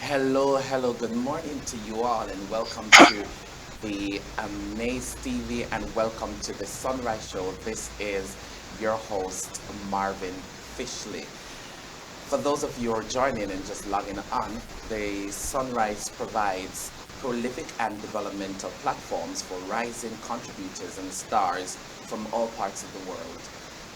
Hello, good morning to you all, and welcome to the AMAZE TV and welcome to the Sunrise Show. This is your host, Marvin Fishley. For those of you who are joining and just logging on, the Sunrise provides prolific and developmental platforms for rising contributors and stars from all parts of the world.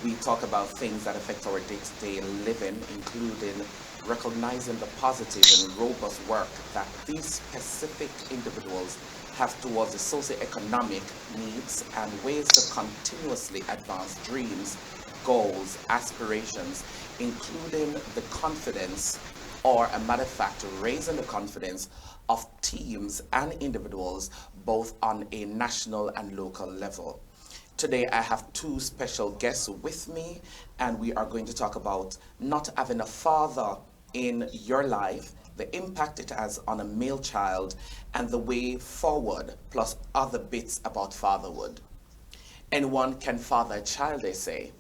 We talk about things that affect our day-to-day living, including recognizing the positive and robust work that these specific individuals have towards the socioeconomic needs and ways to continuously advance dreams, goals, aspirations, including the confidence, or a matter of fact, raising the confidence of teams and individuals both on a national and local level. Today, I have two special guests with me, and we are going to talk about not having a father in your life, the impact it has on a male child, and the way forward, plus other bits about fatherhood. Anyone can father a child, they say,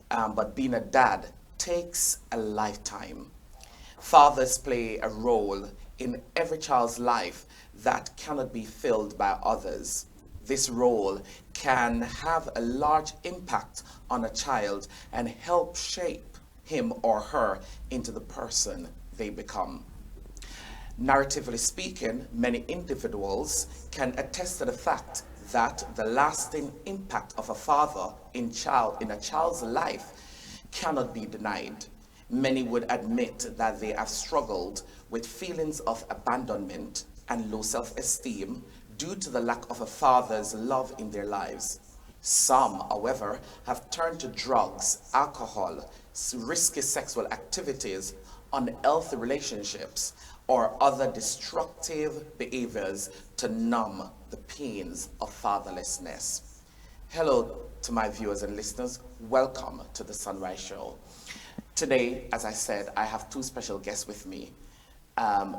but being a dad takes a lifetime. Fathers play a role in every child's life that cannot be filled by others. This role can have a large impact on a child and help shape him or her into the person they become. Narratively speaking, many individuals can attest to the fact that the lasting impact of a father in a child's life cannot be denied. Many would admit that they have struggled with feelings of abandonment and low self-esteem due to the lack of a father's love in their lives. Some, however, have turned to drugs, alcohol, risky sexual activities, unhealthy relationships, or other destructive behaviors to numb the pains of fatherlessness. Hello to my viewers and listeners. Welcome to the Sunrise Show. Today, as I said, I have two special guests with me.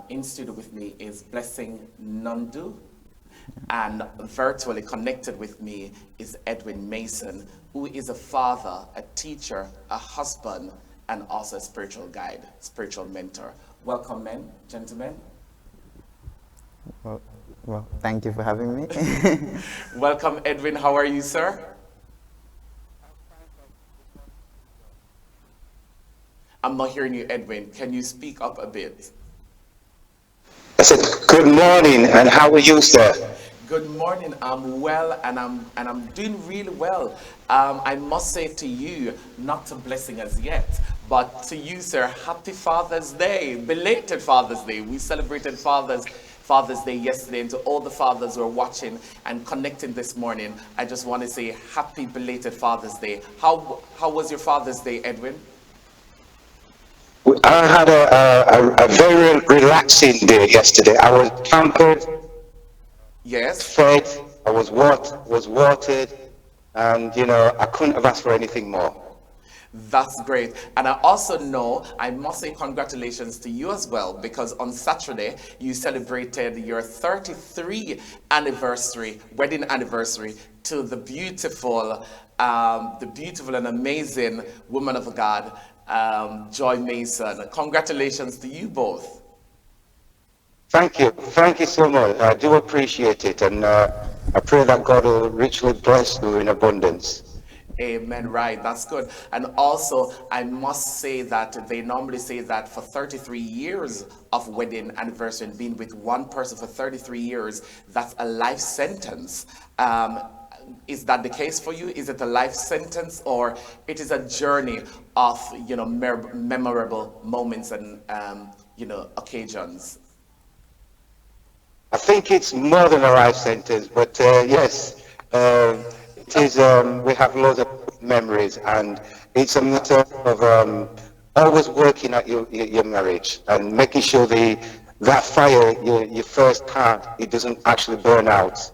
In studio with me is Blessing Nundu, and virtually connected with me is Edwin Mason, who is a father, a teacher, a husband, and also a spiritual guide, spiritual mentor. Welcome, men, gentlemen. Well, thank you for having me. Welcome, Edwin. How are you, sir? I'm not hearing you, Edwin. Can you speak up a bit? I said, good morning, and how are you, sir? Good morning. I'm well, and I'm doing really well. I must say to you, not to Blessing as yet, but to you, sir, happy Father's Day, belated Father's Day. We celebrated Father's Day yesterday, and to all the fathers who are watching and connecting this morning, I just want to say happy belated Father's Day. How was your Father's Day, Edwin? I had a very relaxing day yesterday. I was pampered, Yes. fed, was watered, and I couldn't have asked for anything more. That's great. And I also know, I must say congratulations to you as well, because on Saturday you celebrated your 33 anniversary, wedding anniversary to the beautiful and amazing woman of God, Joy Mason. Congratulations to you both. Thank you so much. I do appreciate it, and I pray that God will richly bless you in abundance. Amen. Right. That's good. And also, I must say that they normally say that for 33 years of wedding anniversary and being with one person for 33 years, that's a life sentence. Is that the case for you? Is it a life sentence, or it is a journey of, memorable moments and, occasions? I think it's more than a life sentence, but yes, it is. We have loads of memories, and it's a matter of always working at your marriage and making sure that fire you first had, it doesn't actually burn out.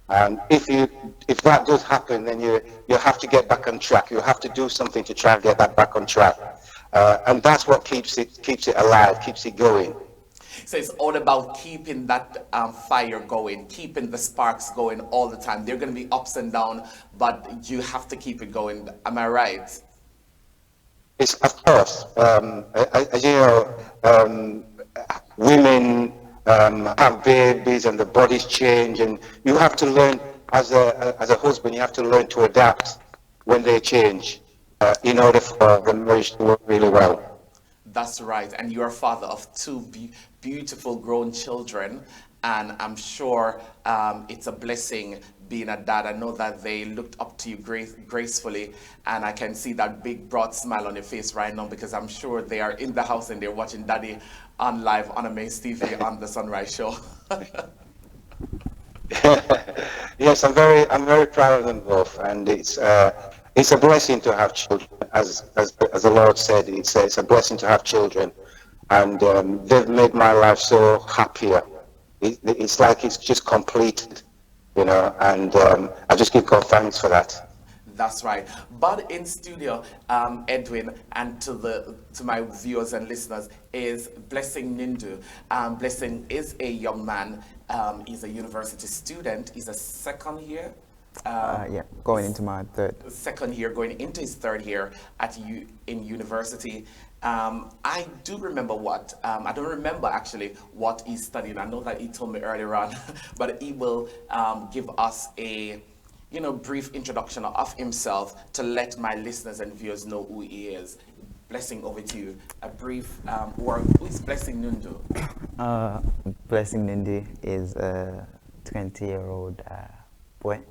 And if that does happen, then you have to get back on track. You have to do something to try and get that back on track, and that's what keeps it alive, keeps it going. So it's all about keeping that fire going, keeping the sparks going all the time. They're going to be ups and downs, but you have to keep it going. Am I right? It's, of course, as you know, women have babies and the bodies change, and you have to learn as a husband, you have to learn to adapt when they change in order for the marriage to work really well. That's right. And you're a father of two beautiful grown children. And I'm sure it's a blessing being a dad. I know that they looked up to you gracefully. And I can see that big, broad smile on your face right now because I'm sure they are in the house and they're watching Daddy on live on AMAZE TV on the Sunrise Show. Yes, I'm very proud of them both, and it's a blessing to have children. As the Lord said, it's a blessing to have children, and they've made my life so happier. It's like it's just completed, you know, and I just give God thanks for that. That's right. But in studio, Edwin, and to my viewers and listeners, is Blessing Nindu. Blessing is a young man. He's a university student. He's a second year. Yeah, going into my third. Second year, going into his third year in university. I do remember I don't remember actually what he's studying. I know that he told me earlier on, but he will give us a brief introduction of himself to let my listeners and viewers know who he is. Blessing, over to you. A brief who is Blessing Nundu? Blessing Nindi is a 20-year-old boy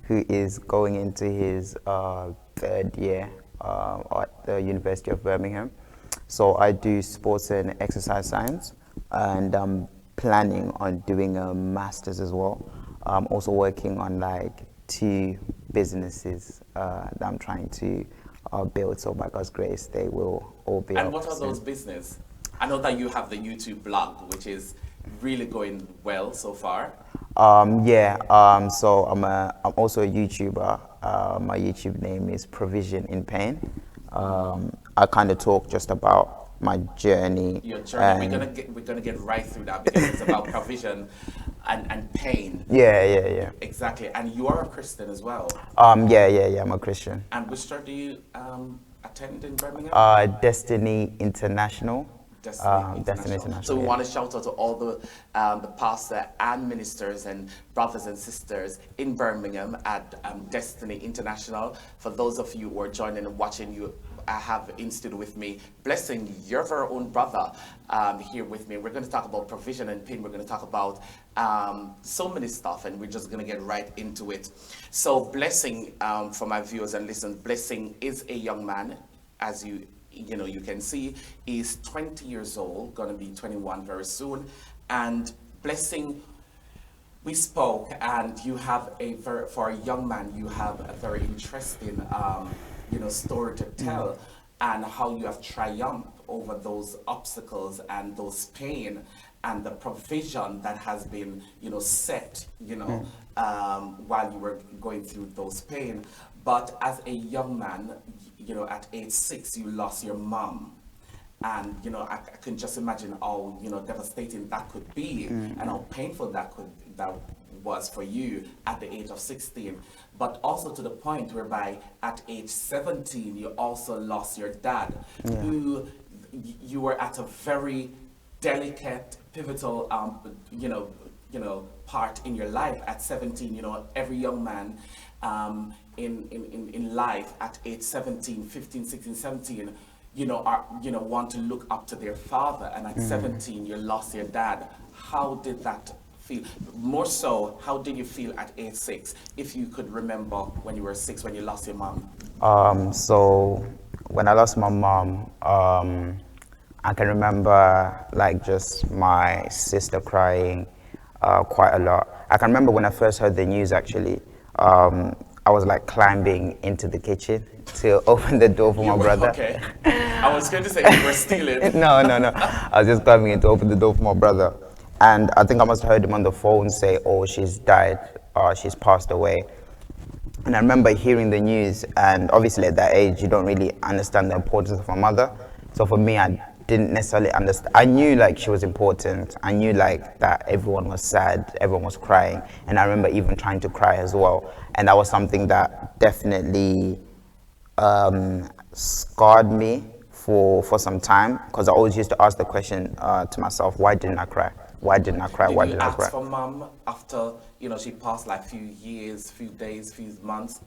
who is going into his third year at the University of Birmingham. So I do sports and exercise science, and I'm planning on doing a master's as well. I'm also working on like 2 businesses that I'm trying to build. So by God's grace, they will all be. And what are those businesses? I know that you have the YouTube blog, which is really going well so far. So I'm also a YouTuber. My YouTube name is Provision in Pain. I kind of talk just about my journey. Your journey. We're gonna get right through that because it's about provision and pain. Yeah. Exactly. And you are a Christian as well. Yeah. I'm a Christian. And which church do you attend in Birmingham? Destiny International. Destiny International. So we want to shout out to all the pastor and ministers and brothers and sisters in Birmingham at Destiny International. For those of you who are joining and watching, I have in studio with me Blessing, your very own brother, here with me. We're going to talk about provision and pain. We're going to talk about so many stuff, and we're just going to get right into it. So Blessing, for my viewers and listeners, Blessing is a young man, as you can see. He's 20 years old, going to be 21 very soon. And Blessing, we spoke, and you have for a young man, you have a very interesting story to tell, and how you have triumphed over those obstacles and those pain and the provision that has been set while you were going through those pain. But as a young man, at age 6, you lost your mom. And, I can just imagine how, devastating that could be, and how painful that was for you at the age of 16. But also to the point whereby at age 17, you also lost your dad, who you were at a very delicate, pivotal, part in your life at 17. Every young man in life at age 17, 15, 16, 17, want to look up to their father. And at 17, you lost your dad. How did that feel? More so, how did you feel at age 6, if you could remember when you were 6, when you lost your mom? So when I lost my mom, I can remember like just my sister crying quite a lot. I can remember when I first heard the news, actually, I was like climbing into the kitchen to open the door for my brother. Okay. I was going to say you were stealing. No. I was just climbing in to open the door for my brother. And I think I must have heard him on the phone say, oh, she's died, she's passed away. And I remember hearing the news, and obviously at that age, you don't really understand the importance of my mother. So for me, I didn't necessarily understand. I knew like she was important. I knew like that everyone was sad, everyone was crying. And I remember even trying to cry as well. And that was something that definitely scarred me for some time, because I always used to ask the question to myself, why didn't I cry? Why didn't I cry? Did Why you didn't I cry? ask for mom after, she passed like few years, few days, few months?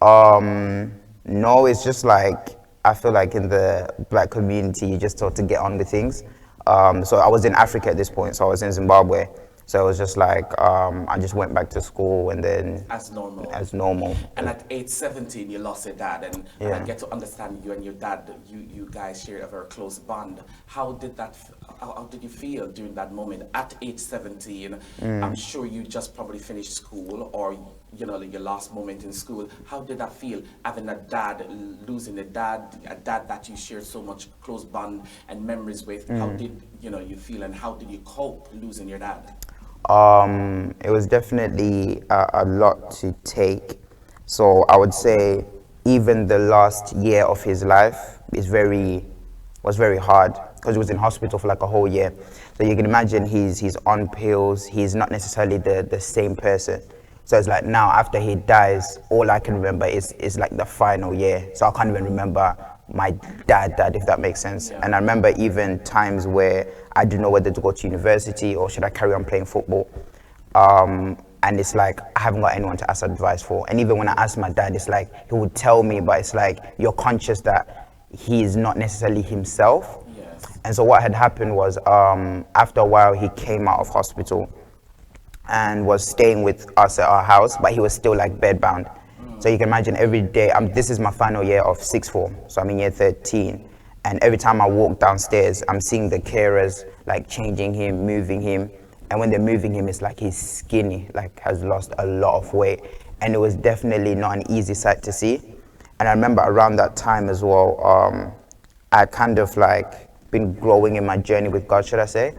No, it's just like, I feel like in the black community, you just taught to get on with things. So I was in Africa at this point, so I was in Zimbabwe. So it was just like, I just went back to school and then As normal. as normal. And at age 17, you lost your dad, and I Yeah. get to understand you and your dad. You guys share a very close bond. How did that? How did you feel during that moment at age 17? I'm sure you just probably finished school, or like your last moment in school. How did that feel having a dad, losing a dad that you share so much close bond and memories with? How did you feel, and how did you cope losing your dad? It was definitely a lot to take. So I would say even the last year of his life was very hard, because he was in hospital for like a whole year. So you can imagine he's on pills. He's not necessarily the same person. So it's like now after he dies, all I can remember is like the final year. So I can't even remember my dad, if that makes sense. Yeah. And I remember even times where I didn't know whether to go to university or should I carry on playing football. And it's like, I haven't got anyone to ask advice for. And even when I asked my dad, it's like, he would tell me, but it's like, you're conscious that he is not necessarily himself. Yes. And so what had happened was, after a while, he came out of hospital and was staying with us at our house, but he was still like bedbound. So you can imagine every day, this is my final year of sixth form, so I'm in year 13. And every time I walk downstairs, I'm seeing the carers like changing him, moving him. And when they're moving him, it's like he's skinny, like has lost a lot of weight. And it was definitely not an easy sight to see. And I remember around that time as well, I kind of like been growing in my journey with God, should I say.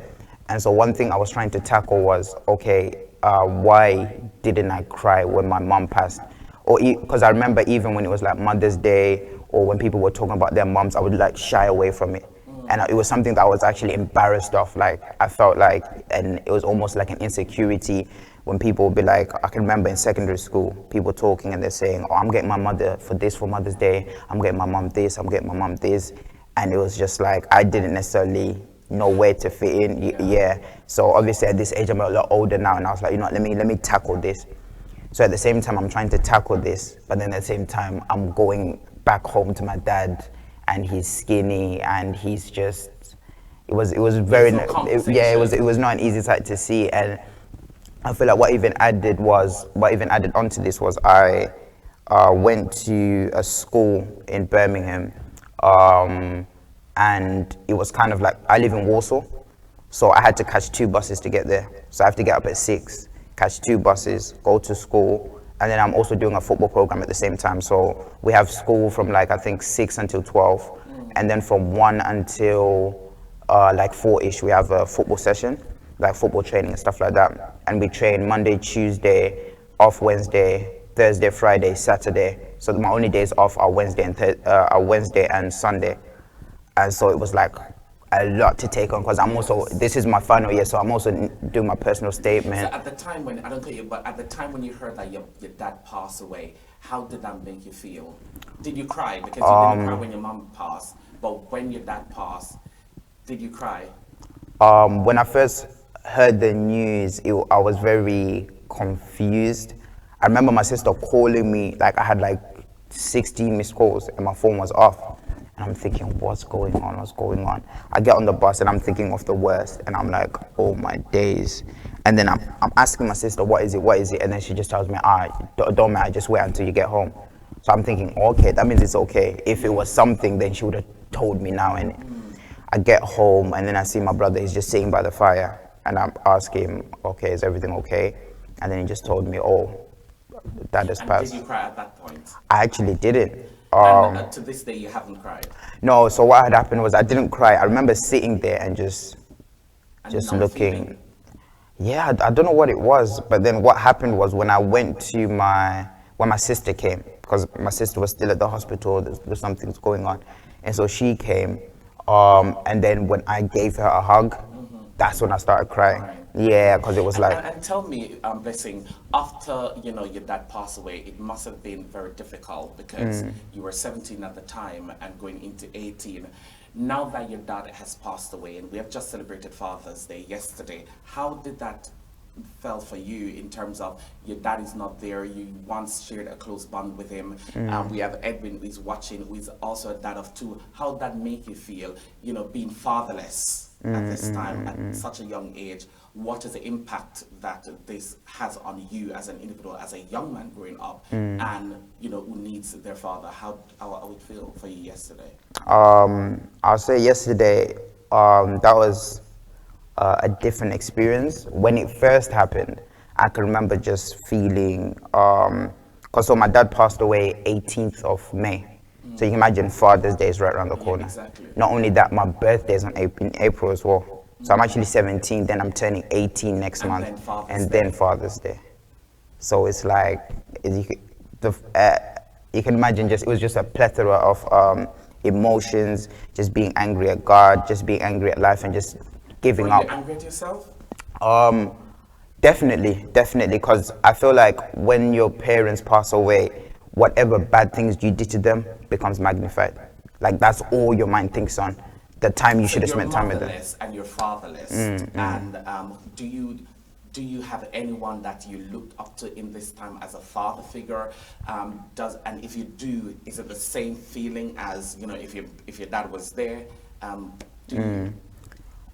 And so one thing I was trying to tackle was, okay, why didn't I cry when my mom passed? Or because I remember even when it was like Mother's Day, or when people were talking about their moms, I would like shy away from it. And it was something that I was actually embarrassed of. Like I felt like, and it was almost like an insecurity when people would be like, I can remember in secondary school, people talking and they're saying, oh, I'm getting my mother for this for Mother's Day. I'm getting my mom this, I'm getting my mom this. And it was just like, I didn't necessarily know where to fit in. Yeah. So obviously at this age, I'm a lot older now, and I was like, let me tackle this. So at the same time, I'm trying to tackle this, but then at the same time, I'm going back home to my dad, and he's skinny, and he's just, it was very, it was not an easy sight to see. And I feel like what even added onto this was I went to a school in Birmingham, and it was kind of like, I live in Warsaw, so I had to catch 2 buses to get there. So I have to get up at 6, catch 2 buses, go to school, and then I'm also doing a football program at the same time. So we have school from like, I think 6 until 12, and then from 1 until like 4-ish, we have a football session, like football training and stuff like that. And we train Monday, Tuesday, off Wednesday, Thursday, Friday, Saturday. So my only days off are Wednesday and Sunday. And so it was like a lot to take on, because this is my final year, so I'm also doing my personal statement. So at the time when, I don't tell you, but at the time when you heard that your dad passed away, how did that make you feel? Did you cry? Because you didn't cry when your mom passed, but when your dad passed, did you cry? When I first heard the news, I was very confused. I remember my sister calling me, like I had like 16 missed calls and my phone was off. And I'm thinking, what's going on? I get on the bus and I'm thinking of the worst, and I'm like, oh my days. And then I'm asking my sister, what is it? And then she just tells me, don't matter, just wait until you get home. So I'm thinking, okay, that means it's okay. If it was something, then she would have told me now. And I get home and then I see my brother, he's just sitting by the fire. And I ask him, okay, is everything okay? And then he just told me, oh, dad has passed. Did you cry at that point? I actually didn't. And to this day, you haven't cried? No, so what had happened was I didn't cry. I remember sitting there and just looking. Feeling. Yeah, I don't know what it was, but then what happened was when I went to when my sister came, because my sister was still at the hospital, there's something going on. And so she came, and then when I gave her a hug, that's when I started crying. Right. Yeah, because it was like... And tell me, Blessing, after, your dad passed away, it must have been very difficult because you were 17 at the time and going into 18. Now that your dad has passed away, and we have just celebrated Father's Day yesterday, how did that felt for you in terms of your dad is not there? You once shared a close bond with him. We have Edwin who is watching, who is also a dad of two. How did that make you feel, you know, being fatherless at this time, at such a young age? What is the impact that this has on you as an individual, as a young man growing up, and, you know, who needs their father? How would it feel for you yesterday? I'll say yesterday, that was a different experience. When it first happened, I can remember just feeling, because so my dad passed away 18th of May. So you can imagine Father's Day is right around the corner. Exactly. Not only that, my birthday is in April as well. So I'm actually 17, then I'm turning 18 next And month, then Father's and Day. then Father's Day. So it's like, you can imagine it was just a plethora of emotions, just being angry at God, just being angry at life, and just giving Were up. you angry at yourself? Definitely, because I feel like when your parents pass away, whatever bad things you did to them becomes magnified. Like that's all your mind thinks on. The time you should have spent time with them. You're motherless and you're fatherless. And do you have anyone that you looked up to in this time as a father figure? And if you do, is it the same feeling as, you know, if your dad was there? Do you?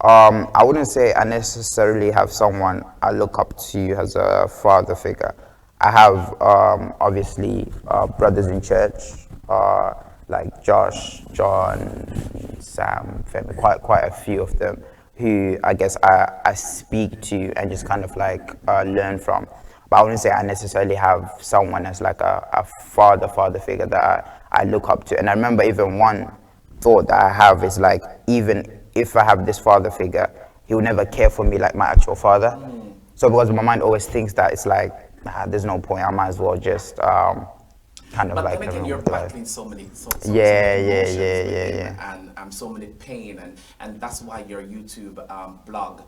I wouldn't say I necessarily have someone I look up to as a father figure. I have obviously brothers in church, like Josh, John, Sam, Femi, quite a few of them who I guess I speak to and just kind of like learn from. But I wouldn't say I necessarily have someone as like a father figure that I look up to. And I remember even one thought that I have is like, even if I have this father figure, he will never care for me like my actual father. So because my mind always thinks that it's like, nah, there's no point, I might as well just kind of But like then again, you're battling so many emotions and so many pain, and that's why your YouTube blog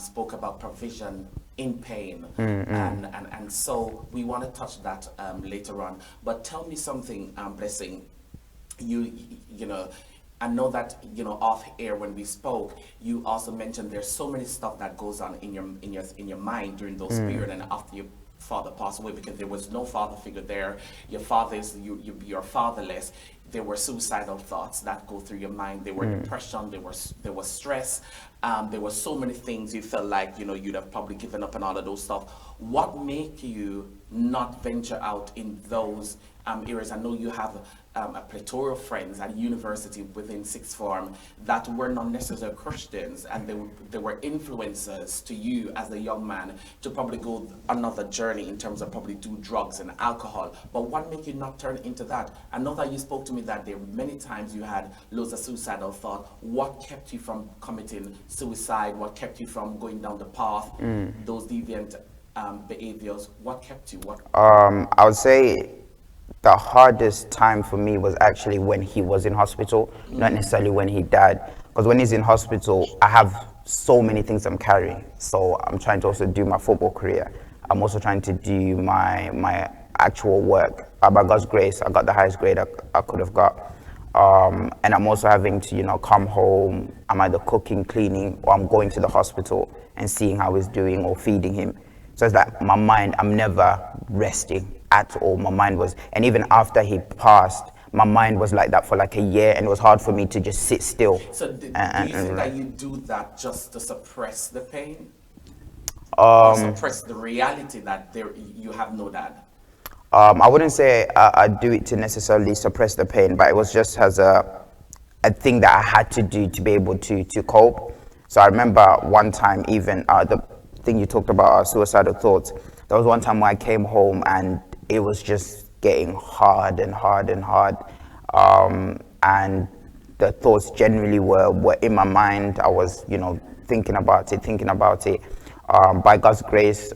spoke about provision in pain, and so we want to touch that later on. But tell me something, Blessing. You know, I know that, you know, off air when we spoke, you also mentioned there's so many stuff that goes on in your mind during those periods and after your father passed away, because there was no father figure there. Your you're fatherless. There were suicidal thoughts that go through your mind. There were depression. There was stress. There were so many things you felt like, you know, you'd have probably given up and all of those stuff. What make you not venture out in those areas? I know you have a plethora of friends at university within sixth form that were not necessarily Christians, and they were influencers to you as a young man to probably go another journey in terms of probably do drugs and alcohol. But what made you not turn into that? I know that you spoke to me that there many times you had loads of suicidal thought. What kept you from committing suicide? What kept you from going down the path, those deviant behaviors? What kept you? I would say the hardest time for me was actually when he was in hospital, not necessarily when he died. Because when he's in hospital, I have so many things I'm carrying. So I'm trying to also do my football career. I'm also trying to do my actual work. By God's grace, I got the highest grade I could have got. And I'm also having to, you know, come home. I'm either cooking, cleaning, or I'm going to the hospital and seeing how he's doing or feeding him. So it's like my mind, I'm never resting at all. My mind was, and even after he passed, my mind was like that for like a year, and it was hard for me to just sit still. So do you think that you do that just to suppress the pain? Or suppress the reality that you have no dad? I wouldn't say I do it to necessarily suppress the pain, but it was just as a thing that I had to do to be able to cope. So I remember one time, even the thing you talked about, suicidal thoughts. There was one time where I came home and it was just getting hard and hard and hard. And the thoughts generally were in my mind. I was, you know, thinking about it. By God's grace,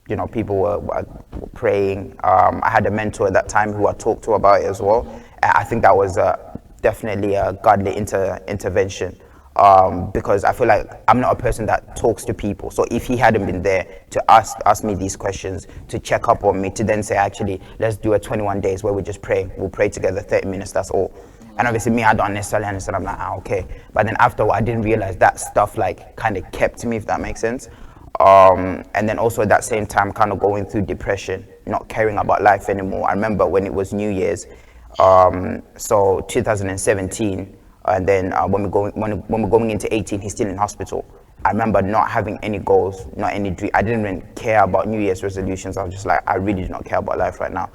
you know, people were praying. I had a mentor at that time who I talked to about it as well. And I think that was definitely a godly intervention. Because I feel like I'm not a person that talks to people. So if he hadn't been there to ask me these questions, to check up on me, to then say, actually, let's do a 21 days where we just pray. We'll pray together 30 minutes, that's all. And obviously me, I don't necessarily understand. I'm like, okay. But then after I didn't realize that stuff like kind of kept me, if that makes sense. And then also at that same time, kind of going through depression, not caring about life anymore. I remember when it was New Year's, so 2017, and then when we're going into 18, he's still in hospital. I remember not having any goals, not any dream. I didn't even care about New Year's resolutions. I was just like, I really do not care about life right now.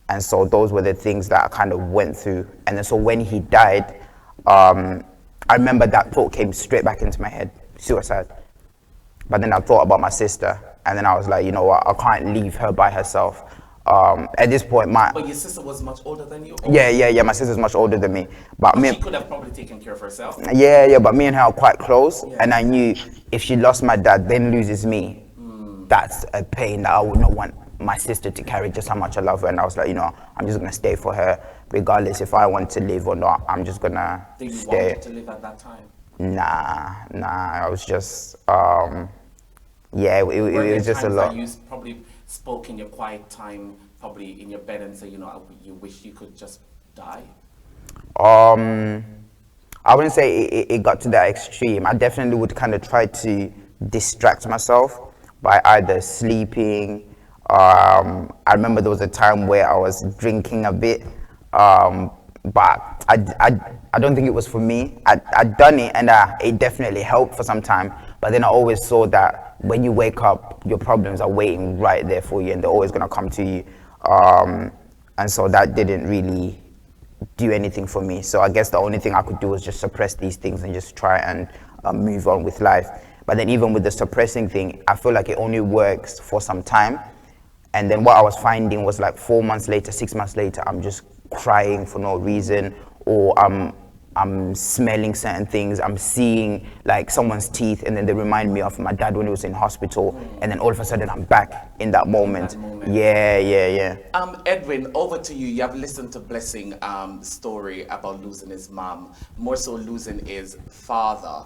And so those were the things that I kind of went through. And then so when he died, I remember that thought came straight back into my head, suicide. But then I thought about my sister, and then I was like, you know what, I can't leave her by herself. At this point, But your sister was much older than you? Yeah, my sister's much older than me. But she could have probably taken care of herself. Yeah, but me and her are quite close, and I knew if she lost my dad, then loses me, that's a pain that I would not want my sister to carry, just how much I love her. And I was like, you know, I'm just gonna stay for her, regardless if I want to live or not. I'm just gonna stay. Did you want her to live at that time? Nah, I was just, yeah, it was just a lot. You probably spoke in your quiet time, probably in your bed, and say, you know, you wish you could just die? I wouldn't say it got to that extreme. I definitely would kind of try to distract myself by either sleeping. I remember there was a time where I was drinking a bit, but I don't think it was for me. I'd done it, and it definitely helped for some time. But then I always saw that when you wake up, your problems are waiting right there for you, and they're always gonna come to you. And so that didn't really do anything for me. So I guess the only thing I could do was just suppress these things and just try and move on with life. But then even with the suppressing thing, I feel like it only works for some time. And then what I was finding was like 4 months later, 6 months later, I'm just crying for no reason, or I'm smelling certain things, I'm seeing like someone's teeth, and then they remind me of my dad when he was in hospital, and then all of a sudden I'm back in that moment. Yeah. Edwin, over to you. You have listened to Blessing story about losing his mom, more so losing his father.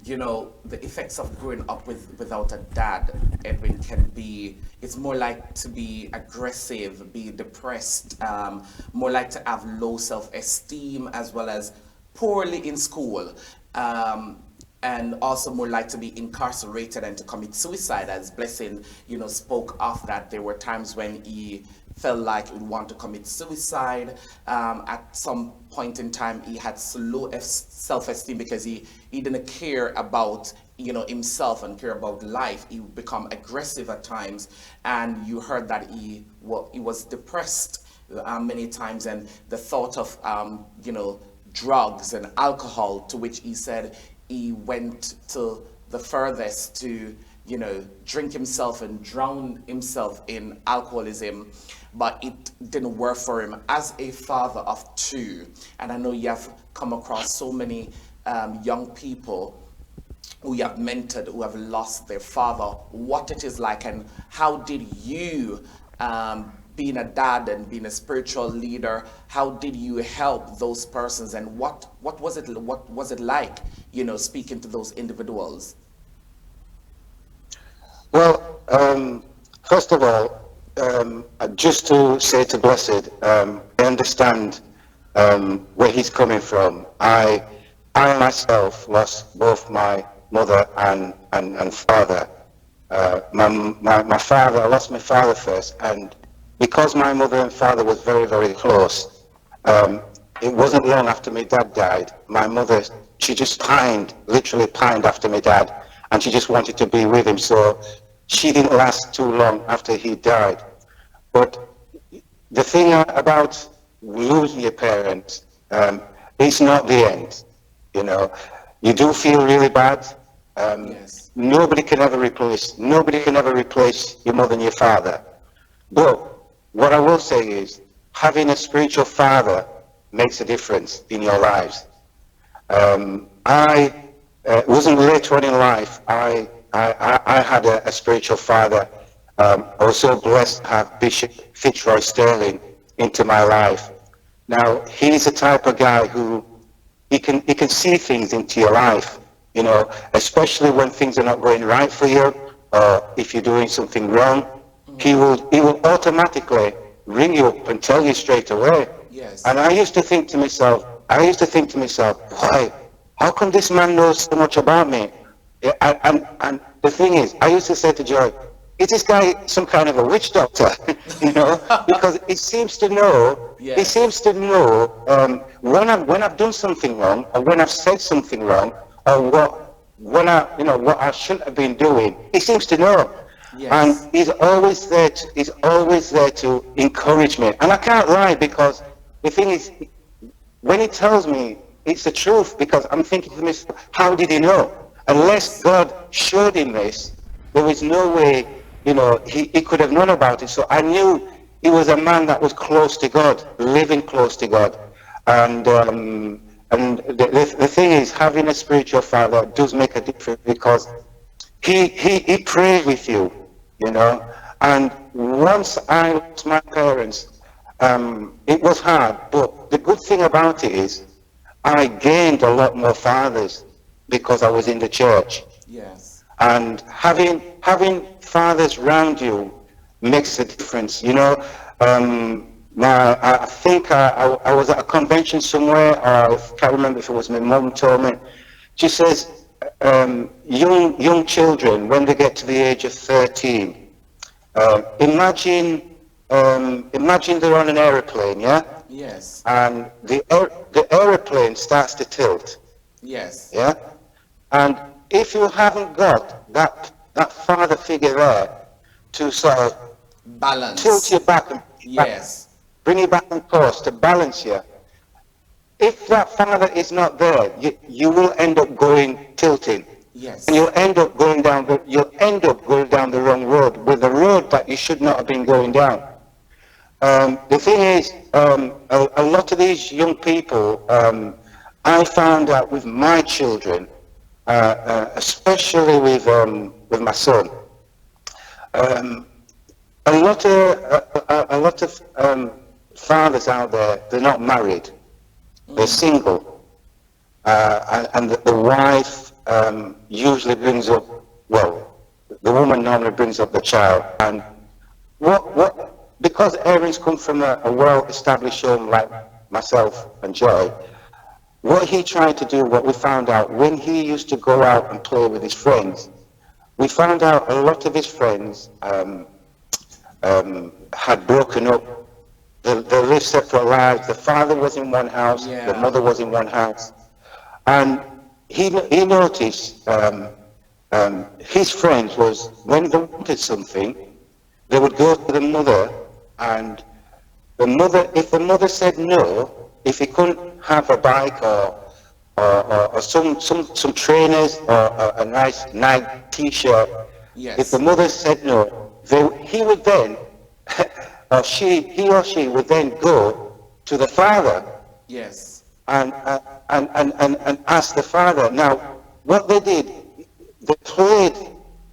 You know, the effects of growing up without a dad, Edwin, can be, it's more like to be aggressive, be depressed, more like to have low self-esteem, as well as poorly in school, and also more like to be incarcerated and to commit suicide. As Blessing, you know, spoke of that, there were times when he felt like he would want to commit suicide. At some point in time, he had low self-esteem because he didn't care about, you know, himself and care about life. He would become aggressive at times, and you heard that he was depressed many times, and the thought of you know, drugs and alcohol, to which he said he went to the furthest to, you know, drink himself and drown himself in alcoholism, but it didn't work for him. As a father of two, and I know you have come across so many young people who you have mentored who have lost their father, what it is like, and how did you, being a dad and being a spiritual leader, how did you help those persons, and what was it like, you know, speaking to those individuals? Well, first of all, just to say to Blessed, I understand where he's coming from. I myself lost both my mother and father. My father, I lost my father first, and because my mother and father was very, very close, it wasn't long after my dad died. My mother, she just pined, literally pined after my dad, and she just wanted to be with him. So she didn't last too long after he died. But the thing about losing your parents, it's not the end. You know, you do feel really bad. Yes. Nobody can ever replace your mother and your father. But what I will say is, having a spiritual father makes a difference in your lives. I wasn't later on in life. I had a spiritual father. I was so blessed to have Bishop Fitzroy Sterling into my life. Now, he's the type of guy who he can see things into your life, you know, especially when things are not going right for you, or if you're doing something wrong. He will automatically ring you up and tell you straight away. Yes. And I used to think to myself, why? How come this man knows so much about me? Yeah, and the thing is, I used to say to Joy, is this guy some kind of a witch doctor? You know, because he Yes. seems to know when I've done something wrong, or when I've said something wrong, or what I shouldn't have been doing. He seems to know. And Yes. he's always there to encourage me. And I can't lie, because the thing is, when he tells me, it's the truth, because I'm thinking to myself, how did he know? Unless Yes. God showed him this, there was no way, he could have known about it. So I knew he was a man that was close to God, living close to God. And the thing is, having a spiritual father does make a difference, because he prayed with you, you know. And once I lost my parents, it was hard. But the good thing about it is, I gained a lot more fathers because I was in the church. Yes. And having fathers around you makes a difference. You know, I think I was at a convention somewhere. I can't remember if it was my mom told me. She says, young children, when they get to the age of 13, imagine they're on an aeroplane, yeah, Yes. and the aeroplane starts to tilt, Yes. yeah, and if you haven't got that father figure there to sort of tilt Balance. you back and Yes. bring you back on course to balance you, if that father is not there, you will end up going tilting. And Yes. you'll end up going down the wrong road, with the road that you should not have been going down. The thing is, a lot of these young people, I found out with my children, especially with my son, um, a lot of fathers out there, they're not married, they're single, and the wife usually brings up, well, the woman normally brings up the child, and because Aaron's come from a well-established home like myself and Joy, what he tried to do, what we found out, when he used to go out and play with his friends, we found out a lot of his friends had broken up. They lived separate lives. The father was in one house, the Yeah. mother was in one house. And he noticed his friends was, when they wanted something, they would go to the mother, and if the mother said no, if he couldn't have a bike or some trainers or a nice Nike T-shirt, if the Yes. mother said no, he would then, he or she would then go to the father Yes. and, and ask the father. Now, what they did, they played,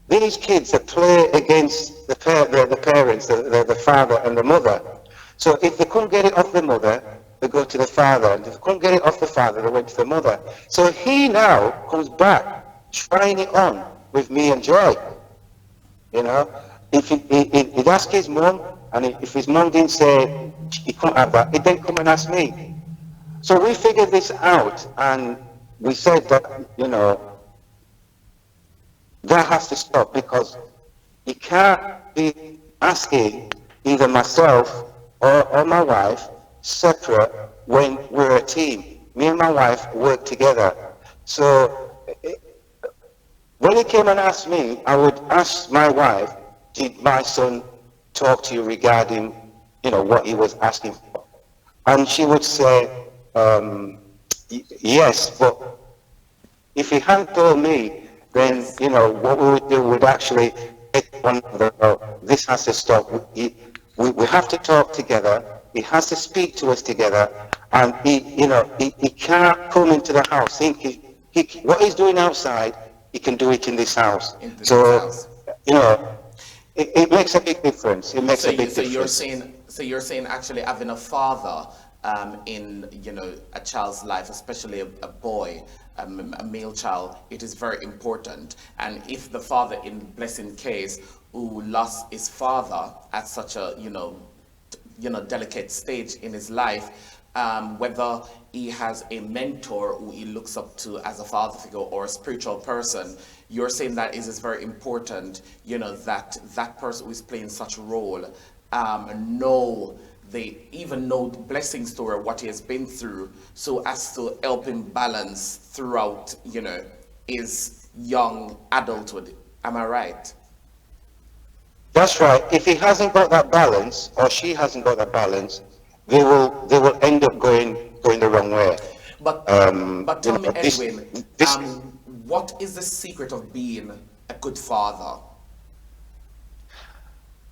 these kids that play against the parents, the father and the mother. So if they couldn't get it off the mother, they go to the father. And if they couldn't get it off the father, they went to the mother. So he now comes back, trying it on with me and Joy. You know, if he'd ask his mum, and if his mum didn't say he couldn't have that, he'd then come and ask me. So we figured this out, and we said that, that has to stop, because you can't be asking either myself or my wife separate when we're a team. Me and my wife work together. So when he came and asked me, I would ask my wife, did my son talk to you regarding, what he was asking for? And she would say, yes, but if he hadn't told me, then, Yes. what we would do would actually take one another, oh, this has to stop. We have to talk together. He has to speak to us together. And he can't come into the house thinking, what he's doing outside, he can do it in this house. Into this So, house. you know, it makes a big difference. It makes So a you big so you're difference. saying actually having a father in a child's life, especially a boy, a male child, it is very important. And if the father, in blessing case, who lost his father at such a delicate stage in his life, whether he has a mentor who he looks up to as a father figure or a spiritual person, you're saying that it is very important, that that person who is playing such a role know they even know the blessing story, what he has been through, so as to help him balance throughout, his young adulthood. Am I right? That's right. If he hasn't got that balance, or she hasn't got that balance, they will end up going the wrong way. But but You tell me, know, Edwin, this what is the secret of being a good father?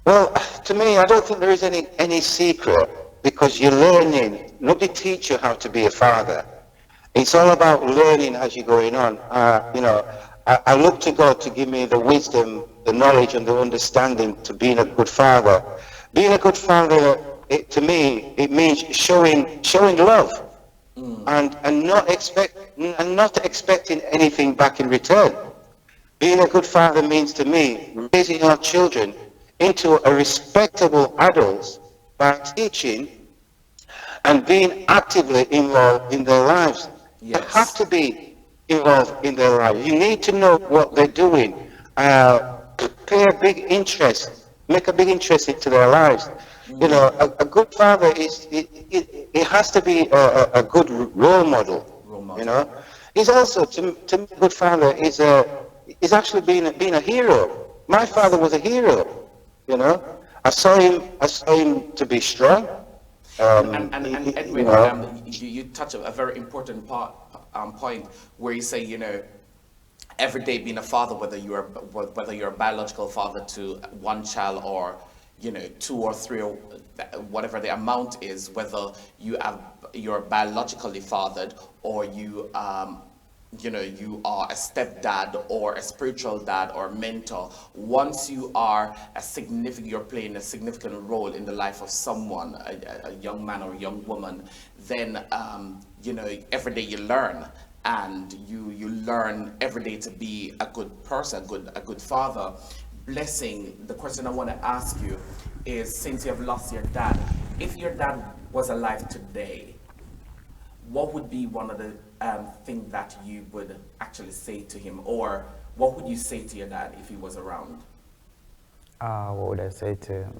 well, to me, I don't think there is any secret, because you're learning. Nobody teach you how to be a father. It's all about learning as you're going on. I look to God to give me the wisdom, the knowledge, and the understanding to being a good father. Being a good father, to me, it means showing love, and not expecting anything back in return. Being a good father means to me raising our children into a respectable adults by teaching and being actively involved in their lives. You have Yes. to be involved in their lives. You need to know what they're doing. Pay a big interest, make a big interest into their lives. You know, a good father it has to be a good role model. Role You model. know, he's also to me, a good father is actually being a hero. My father Yes. was a hero. You know, I saw him to be strong. And You Edwin, know, you touch a very important point where you say, every day being a father, whether you're a biological father to one child or two or three, or whatever the amount is, whether you're biologically fathered or you are a stepdad or a spiritual dad or mentor. Once you are you're playing a significant role in the life of someone, a young man or a young woman, then every day you learn, and you learn every day to be a good person, a good father. Blessing, the question I want to ask you is, since you have lost your dad, if your dad was alive today, what would be one of the things that you would actually say to him, or what would you say to your dad if he was around? What would I say to him?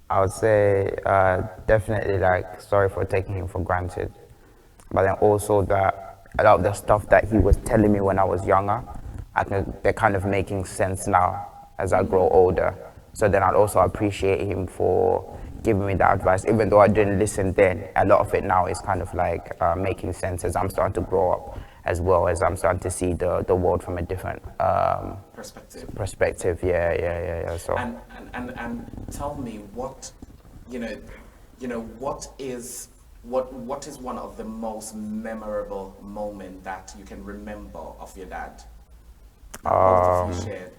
I would say definitely like sorry for taking him for granted, but then also that a lot of the stuff that he was telling me when I was younger, they're kind of making sense now as I grow older. So then I'd also appreciate him for giving me that advice, even though I didn't listen then. A lot of it now is kind of like making sense as I'm starting to grow up, as well as I'm starting to see the world from a different Perspective. perspective. Yeah. So. And tell me what you know what is one of the most memorable moment that you can remember of your dad that both of you shared?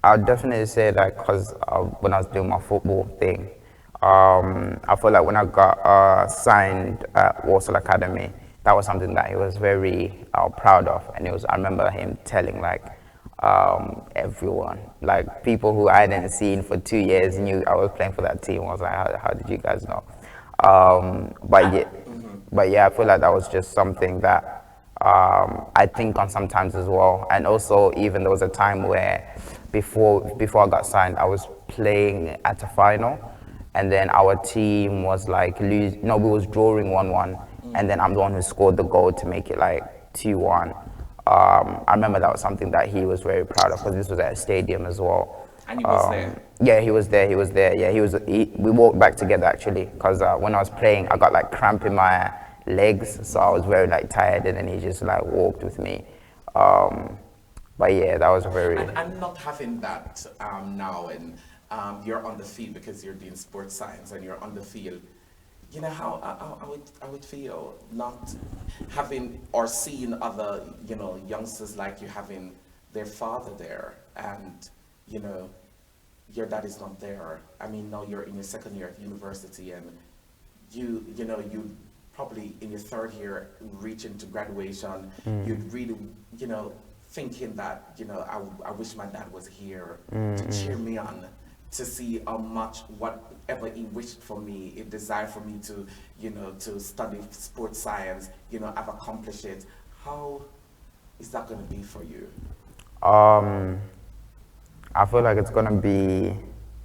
I'd definitely say that because when I was doing my football thing, I feel like when I got signed at Warsaw Academy, that was something that he was very proud of, and I remember him telling like everyone, like people who I hadn't seen for 2 years knew I was playing for that team. I was like, how did you guys know? But yeah, I feel like that was just something that I think on sometimes as well. And also, even there was a time where before I got signed, I was playing at a final, and then our team was like no, we was drawing 1-1, and then I'm the one who scored the goal to make it like 2-1. I remember that was something that he was very proud of, because this was at a stadium as well. And he was there. Yeah, he was there. Yeah, we walked back together actually, because when I was playing, I got like cramp in my legs, so I was very like tired, and then he just like walked with me. But yeah, that was very. And not having that now, and you're on the field because you're doing sports science and you're on the field. You know how I would feel not having or seeing other youngsters like you having their father there, and your dad is not there. I mean, now you're in your second year at university, and you probably in your third year reaching to graduation, you'd really thinking that I wish my dad was here to cheer me on, to see how much whatever he wished for me, he desired for me to, to study sports science, I've accomplished it. How is that going to be for you? I feel like it's gonna be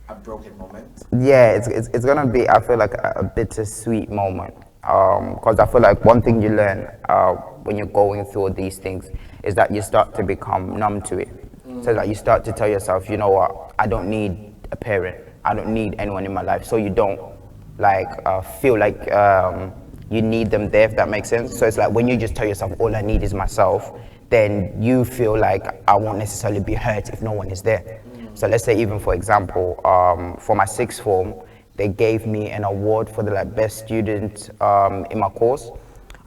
A broken moment? yeah, it's gonna be, I feel like a bittersweet moment. Because I feel like one thing you learn when you're going through all these things is that you start to become numb to it. So that you start to tell yourself, you know what, I don't need a parent, I don't need anyone in my life. So you don't like feel like you need them there, if that makes sense. So it's like when you just tell yourself, all I need is myself, then you feel like I won't necessarily be hurt if no one is there. So let's say even for example, for my sixth form, they gave me an award for the best student in my course.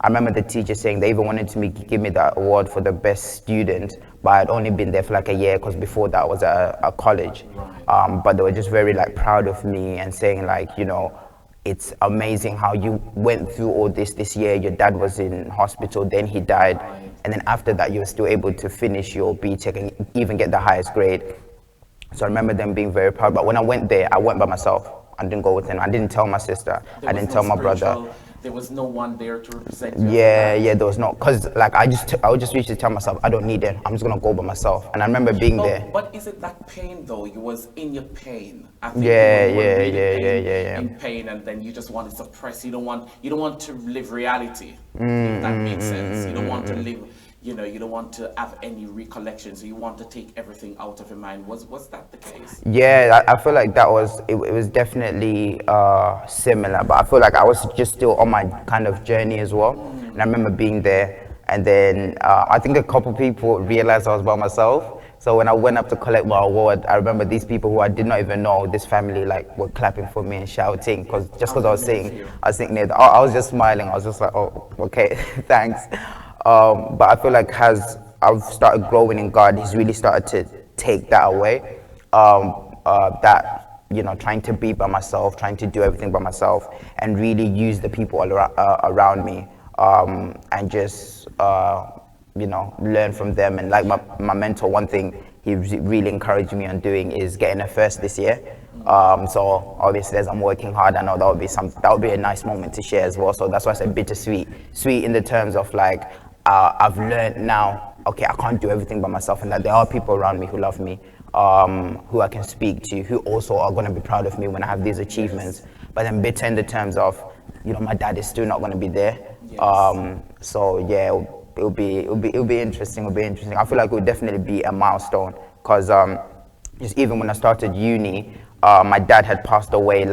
I remember the teacher saying they even wanted to give me that award for the best student, but I'd only been there for like a year because before that I was at a college. But they were just very proud of me and saying it's amazing how you went through all this year. Your dad was in hospital, then he died, and then after that you were still able to finish your BTech and even get the highest grade. So I remember them being very proud. But when I went there, I went by myself. I didn't go with them. I didn't tell my sister. I didn't tell my brother. There was no one there to represent you. Yeah, there was no, cause I would just usually tell myself I don't need it. I'm just gonna go by myself. And I remember being there. But is it that pain though? You was in your pain. I think Yeah. In pain, and then you just want to suppress. You don't want to live reality. If that makes sense. You don't want to live. You don't want to have any recollections. You want to take everything out of your mind. Was that the case? Yeah, I feel like it was definitely similar, but I feel like I was just still on my kind of journey as well. And I remember being there, and then I think a couple people realized I was by myself. So when I went up to collect my award, I remember these people who I did not even know, this family were clapping for me and shouting, because I was sitting there. I was just smiling. I was just like, oh, okay, thanks. But I feel like as I've started growing in God, He's really started to take that away. Trying to be by myself, trying to do everything by myself, and really use the people around me, and just learn from them. And like my mentor, one thing he really encouraged me on doing is getting a first this year. So obviously as I'm working hard, I know that would be a nice moment to share as well. So that's why I said bittersweet. Sweet in the terms of I've learned now, okay, I can't do everything by myself, and that there are people around me who love me, who I can speak to, who also are going to be proud of me when I have these achievements. But then bitter in the terms of, my dad is still not going to be there. So yeah, it'll be interesting. It'll be interesting. I feel like it would definitely be a milestone, because just even when I started uni, my dad had passed away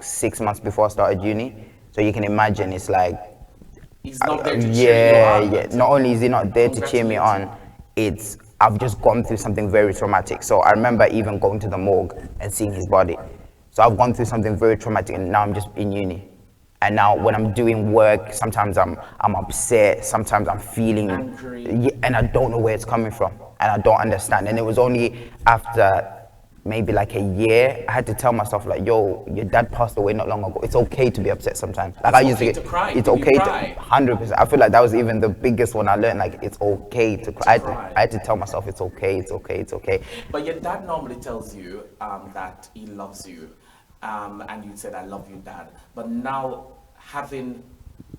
6 months before I started uni. So you can imagine, it's he's not there to cheer you on. Yeah. Not only is he not there to cheer me on, I've just gone through something very traumatic. So I remember even going to the morgue and seeing his body. So I've gone through something very traumatic, and now I'm just in uni. And now when I'm doing work, sometimes I'm upset, sometimes I'm feeling angry, and I don't know where it's coming from, and I don't understand. And it was only after maybe a year, I had to tell myself yo, your dad passed away not long ago. It's okay to be upset sometimes. I used to cry. It's okay to 100%. I feel like that was even the biggest one I learned. It's okay to cry. I had to tell myself it's okay. It's okay. But your dad normally tells you that he loves you, and you said, "I love you, Dad." But now having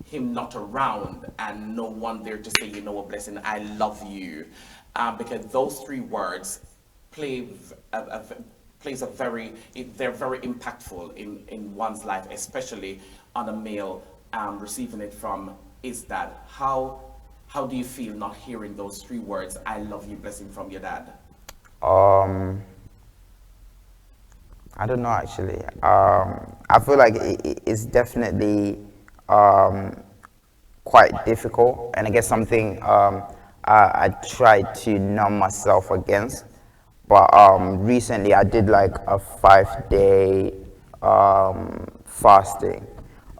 him not around and no one there to say, a blessing, I love you, because those three words they're very impactful in one's life, especially on a male receiving it from his dad. How do you feel not hearing those three words, I love you, blessing from your dad? I don't know actually. I feel like it's definitely quite difficult, and I guess something I tried to numb myself against. But recently I did a 5-day fasting,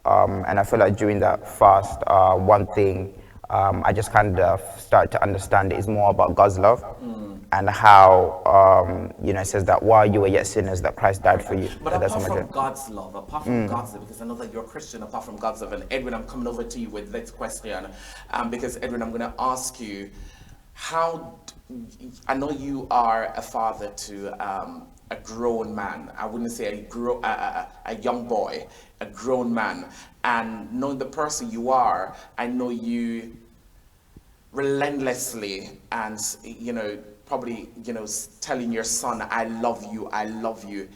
and I feel like during that fast, one thing I just kind of started to understand is more about God's love, and how it says that while you were yet sinners, that Christ died for you. But apart from God's love, because I know that you're a Christian, apart from God's love, and Edwin, I'm coming over to you with this question, because Edwin, I'm going to ask you, I know you are a father to a grown man. I wouldn't say a young boy, a grown man. And knowing the person you are, I know you relentlessly and, probably, telling your son, I love you, I love you.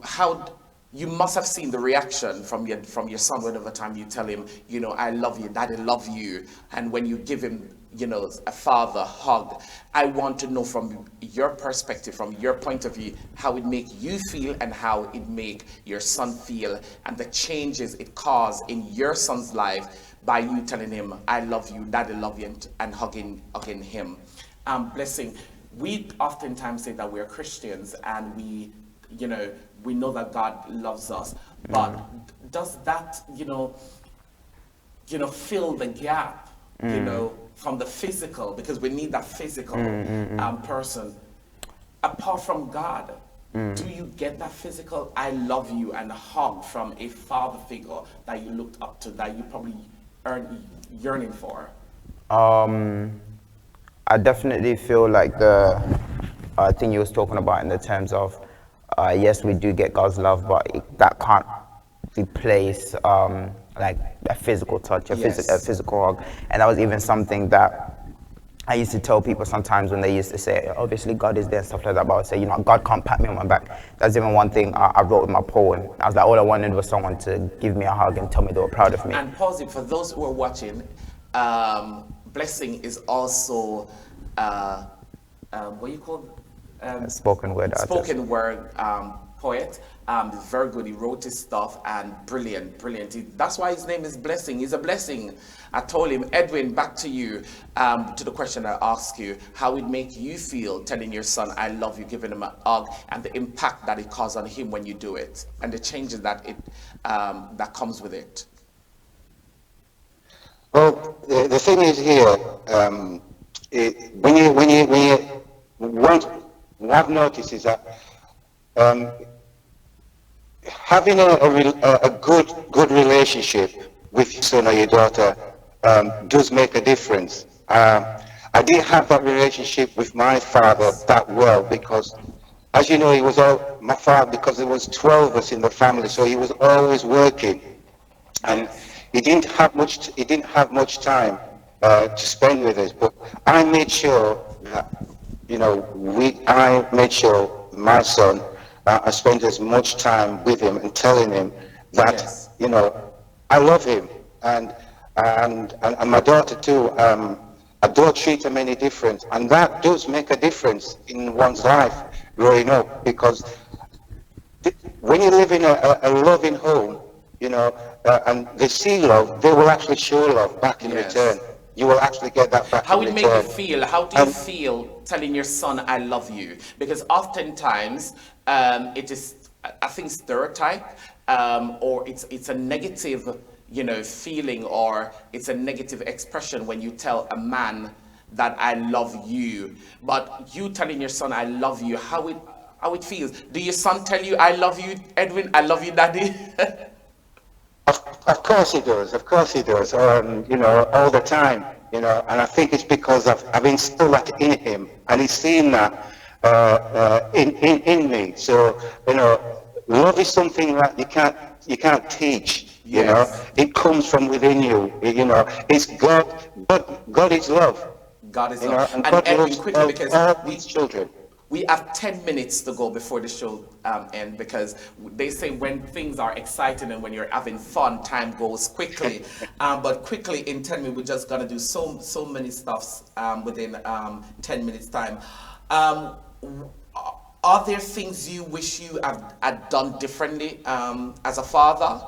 How, you must have seen the reaction from your son whenever time you tell him, I love you, daddy love you. And when you give him, a father hug. I want to know from your perspective, from your point of view, how it make you feel and how it make your son feel, and the changes it caused in your son's life by you telling him, I love you, daddy love you, and hugging him. Blessing, we oftentimes say that we're Christians and we know that God loves us, but does that, fill the gap, from the physical, because we need that physical person. Apart from God, do you get that physical I love you and a hug from a father figure that you looked up to, that you probably yearning for? I definitely feel like the thing you was talking about in the terms of, yes, we do get God's love, but that can't replace like a physical touch, a physical hug. And that was even something that I used to tell people sometimes when they used to say, obviously God is there and stuff like that, but I would say, God can't pat me on my back. That's even one thing I wrote in my poem. I was like, all I wanted was someone to give me a hug and tell me they were proud of me. And pause it, for those who are watching, Blessing is also, what you call spoken word artist. Spoken word poet. He's very good. He wrote his stuff and brilliant. That's why his name is Blessing. He's a blessing. I told him, Edwin, back to you, to the question I asked you, how it make you feel telling your son, I love you, giving him a hug, and the impact that it causes on him when you do it, and the changes that that comes with it. Well, the thing is here, what I've noticed is that having a good relationship with your son or your daughter does make a difference. I didn't have that relationship with my father that well because, as you know, he was my father, because there was 12 of us in the family, so he was always working, and he didn't have much time to spend with us. But I made sure that, I made sure my son, I spent as much time with him and telling him that, I love him, and my daughter too. I don't treat him any different, and that does make a difference in one's life growing up, because when you live in a loving home, and they see love, they will actually show love back in return. You will actually get that back in return. How it make you feel? How do you feel telling your son, I love you? Because oftentimes it is, I think, stereotype, or it's a negative, feeling, or it's a negative expression when you tell a man that I love you. But you telling your son, I love you, how it feels? Do your son tell you, I love you, Edwin, I love you, daddy? Of course he does. Of course he does. All the time. And I think it's because I've instilled that in him, and he's seen that in me. So love is something that you can't teach. It comes from within you. It's God. God is love. God is love. And God Edwin, loves quickly, because all these children. We have 10 minutes to go before the show ends, because they say when things are exciting and when you're having fun, time goes quickly. But quickly, in 10 minutes, we're just going to do so many stuffs within 10 minutes time. Are there things you wish you had done differently as a father?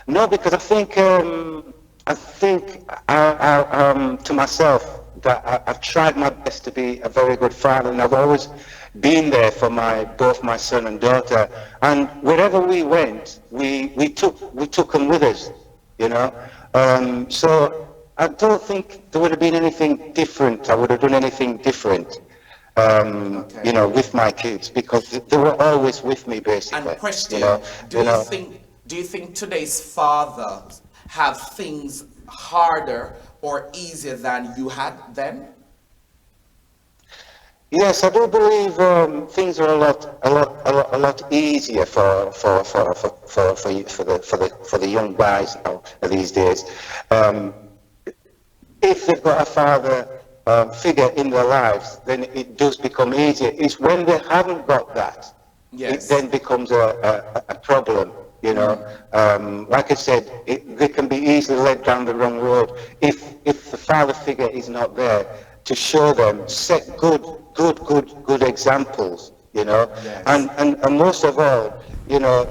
No, because I think to myself that I've tried my best to be a very good father, and I've always been there for both my son and daughter. And wherever we went, we took them with us, So I don't think there would have been anything different. I would have done anything different, with my kids, because they were always with me, basically. And question, do you think today's fathers have things harder or easier than you had then? Yes, I do believe things are a lot easier for the young guys now these days. Um, if they've got a father figure in their lives, then it does become easier. It's when they haven't got that, it Yes. then becomes a problem. You know, like I said, they can be easily led down the wrong road if the father figure is not there to show them, set good examples. You know, Yes. and most of all, you know,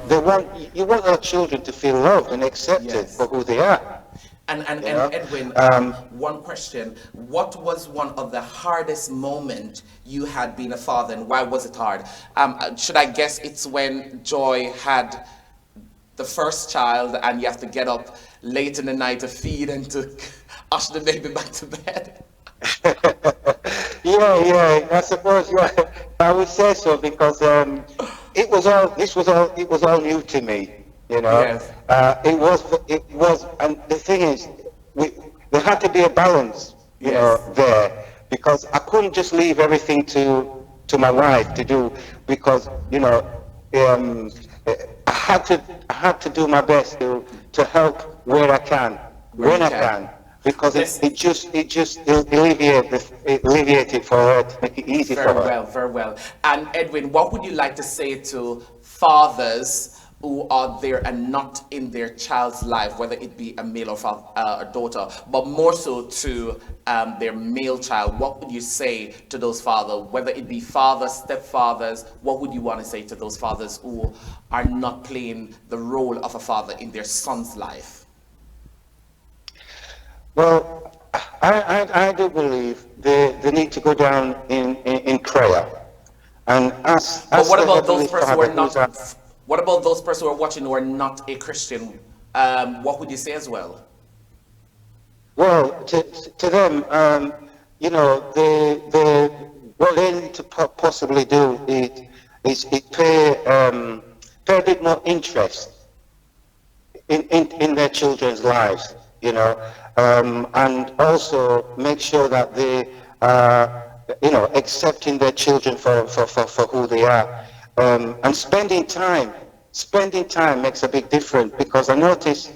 you want our children to feel loved and accepted for Yes. who they are. You And know, Edwin, one question. What was one of the hardest moment you had being a father, and why was it hard? Should I guess it's when Joy had the first child and you have to get up late in the night to feed and to ush the baby back to bed? yeah, I suppose, yeah, I would say so because it was all new to me, you know. Yes. And the thing is, we, there had to be a balance, you know, Yes. there because I couldn't just leave everything to my wife to do because, you know, um, I had to do my best to help where I can, Where you when I can. can because Bless. it alleviate it for her to make it easy for Very her. well, very well. And Edwin, what would you like to say to fathers who are there and not in their child's life, whether it be a male or a daughter, but more so to their male child? What would you say to those fathers, whether it be fathers, stepfathers? What would you want to say to those fathers who are not playing the role of a father in their son's life? Well, I do believe they need to go down in prayer and But ask what the about those Heavenly persons who Father are who's our. not? What about those persons who are watching who are not a Christian? What would you say as well? Well, to them, you know, what they need to possibly do is pay a bit more interest in their children's lives, you know, and also make sure that they are, you know, accepting their children for who they are, and spending time makes a big difference because I noticed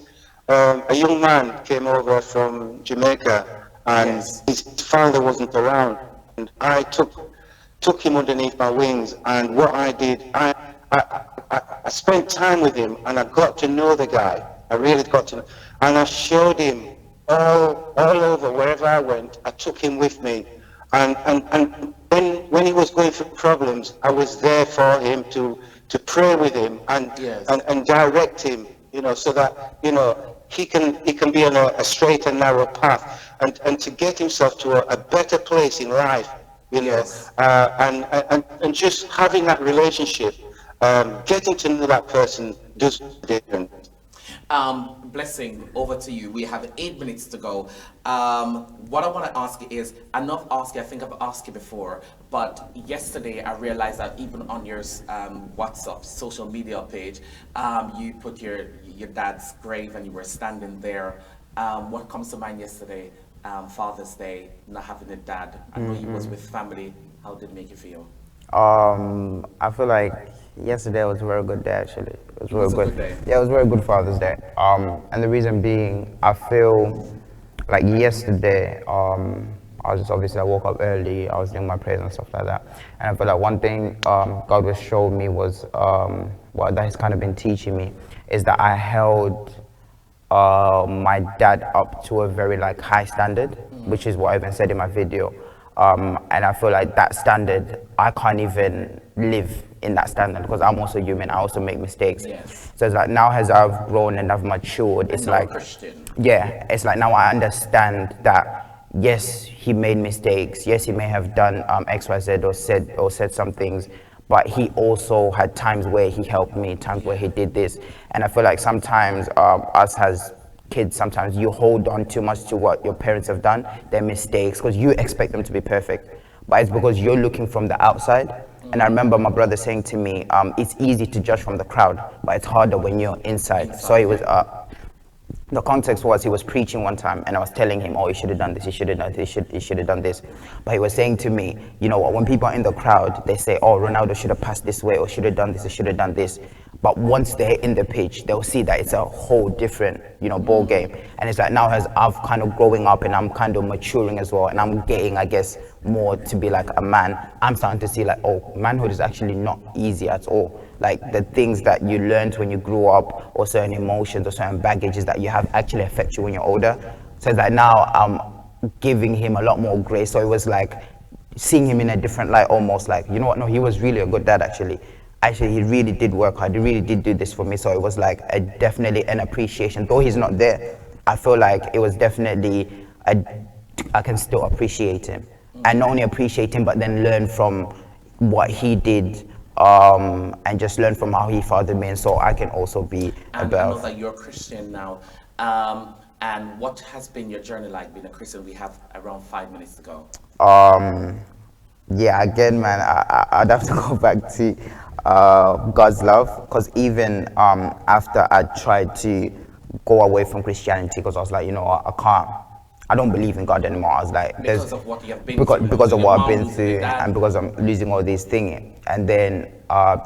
a young man came over from Jamaica and Yes. his father wasn't around, and I took him underneath my wings, and what I did, I spent time with him, and I got to know the guy. I really got to know, and I showed him all over wherever I went. I took him with me, and when he was going through problems, I was there for him to pray with him Yes. and direct him, you know, so that you know he can be on a straight and narrow path, and to get himself to a better place in life, you know, Yes. and just having that relationship, getting to know that person does different. Blessing, over to you. We have 8 minutes to go. What I want to ask you is, I know I've asked you, I think I've asked you before, but yesterday I realized that even on your WhatsApp social media page, you put your dad's grave and you were standing there. What comes to mind yesterday, Father's Day, not having a dad? I know you was with family. How did it make you feel? I feel like yesterday was a very good day actually. It was It very was a good good. day. Yeah, it was very good Father's Day. And the reason being, I feel like yesterday, I was just obviously I woke up early. I was doing my prayers and stuff like that. And I feel like one thing God was showing me was what that He's kind of been teaching me is that I held my dad up to a very like high standard, which is what I even said in my video. And I feel like that standard, I can't even live in that standard because I'm also human. I also make mistakes. Yes. So it's like now as I've grown and I've matured, it's And you're a like, Christian. yeah, it's like now I understand that yes, he made mistakes. Yes, he may have done X, Y, Z or said some things, but he also had times where he helped me, times where he did this. And I feel like sometimes us as kids, sometimes you hold on too much to what your parents have done, their mistakes, because you expect them to be perfect. But it's because you're looking from the outside. And I remember my brother saying to me, it's easy to judge from the crowd, but it's harder when you're inside. So Inside, it was, The context was he was preaching one time and I was telling him, oh, you should have done this, you should have done this, you should have done this. But he was saying to me, you know what, when people are in the crowd, they say, oh, Ronaldo should have passed this way or should have done this or should have done this. But once they're in the pitch, they'll see that it's a whole different, ball game. And it's like now as I've kind of growing up and I'm kind of maturing as well and I'm getting, I guess, more to be like a man, I'm starting to see like, oh, manhood is actually not easy at all. Like the things that you learned when you grew up or certain emotions or certain baggages that you have actually affect you when you're older. So it's like now I'm giving him a lot more grace. So it was like seeing him in a different light, almost like, you know what, no, he was really a good dad actually. Actually, he really did work hard. He really did do this for me. So it was like definitely an appreciation. Though he's not there, I feel like it was definitely, I can still appreciate him. And not only appreciate him, but then learn from what he did and just learn from how he fathered me. And so I can also be and I know that you're a Christian now. And what has been your journey like being a Christian? We have around 5 minutes to go. Yeah, again, man, I'd have to go back to God's love, because even after I tried to go away from Christianity, because I was like, I don't believe in God anymore. I was like, because of what you have been through, because of what I've been through, and because I'm losing all these things. And then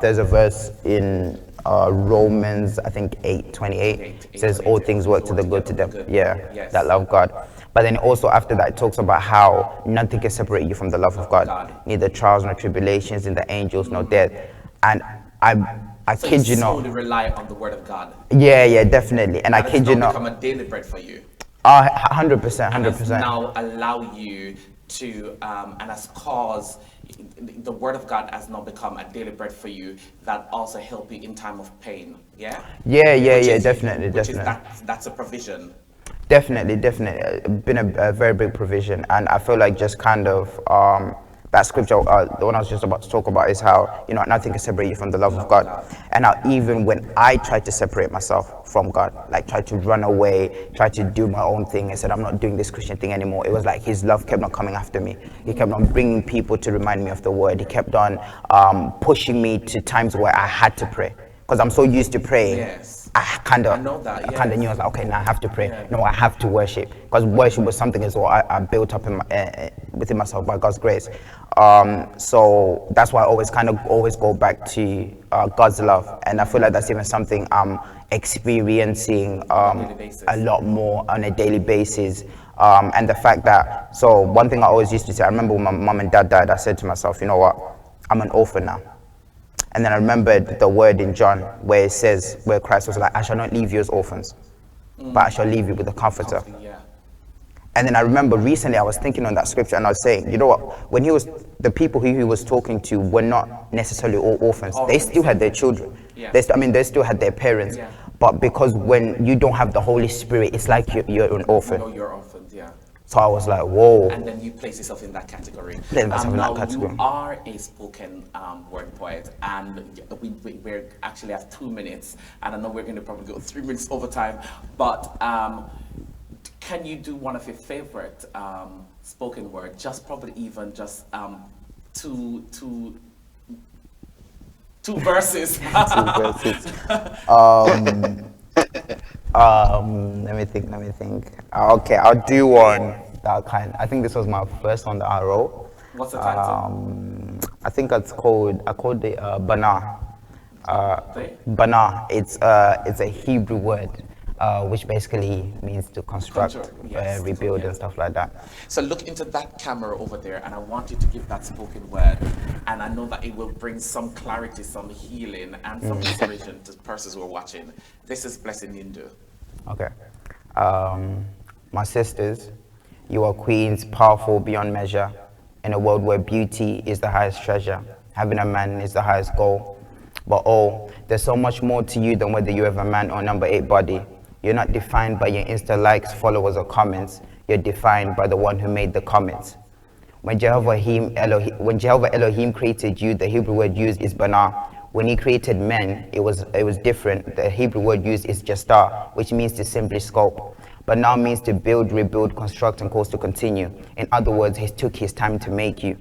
there's a verse in Romans, I think 8:28, says all things work to the good to them, that love God. But then also after that, it talks about how nothing can separate you from the love of God. Neither trials nor tribulations, neither angels nor death. And I so kid you not. So you rely on the word of God. Yeah, definitely. And I kid you not. Become a daily bread for you. 100%. And now allow you to, and has caused the word of God has now become a daily bread for you that also help you in time of pain. Yeah. Yeah, definitely. That's a provision. Definitely. Been a very big provision, and I feel like just kind of that scripture, the one I was just about to talk about, is how nothing can separate you from the love of God. And how even when I tried to separate myself from God, like tried to run away, tried to do my own thing, and said I'm not doing this Christian thing anymore, it was like His love kept on coming after me. He kept on bringing people to remind me of the word. He kept on pushing me to times where I had to pray, because I'm so used to praying. Yes. I kind of knew, I was like, okay, now I have to pray. No, I have to worship, because worship was something as well I built up in within myself by God's grace. So that's why I always go back to God's love, and I feel like that's even something I'm experiencing a lot more on a daily basis. And the fact that, so one thing I always used to say, I remember when my mom and dad died, I said to myself, you know what, I'm an orphan now. And then I remembered the word in John where it says, where Christ was like, I shall not leave you as orphans, but I shall leave you with a comforter. And then I remember recently I was thinking on that scripture, and I was saying, you know what, when the people who he was talking to were not necessarily all orphans. They still had their children. They still had their parents. But because when you don't have the Holy Spirit, it's like you're an orphan. You're orphans, yeah. So I was like, whoa. And then you place yourself in that category. Now you are a spoken word poet, and we actually have 2 minutes, and I know we're going to probably go 3 minutes over time, but can you do one of your favorite spoken word, just probably even just two verses? 2 verses. Let me think. Okay, I'll do one that I think this was my first one that I wrote. What's the title? I think I called it Bana. Bana. It's a Hebrew word, which basically means to construct, rebuild, and stuff like that. So look into that camera over there, and I want you to give that spoken word, and I know that it will bring some clarity, some healing, and some inspiration to persons who are watching. This is Blessing Yindu. Okay. My sisters, you are queens, powerful beyond measure, in a world where beauty is the highest treasure. Having a man is the highest goal. But oh, there's so much more to you than whether you have a man or number 8 body. You're not defined by your Insta likes, followers, or comments. You're defined by the one who made the comments. When Jehovah Elohim created you, the Hebrew word used is Bana. When he created men, it was different. The Hebrew word used is Jastar, which means to simply sculpt. But now means to build, rebuild, construct, and cause to continue. In other words, he took his time to make you.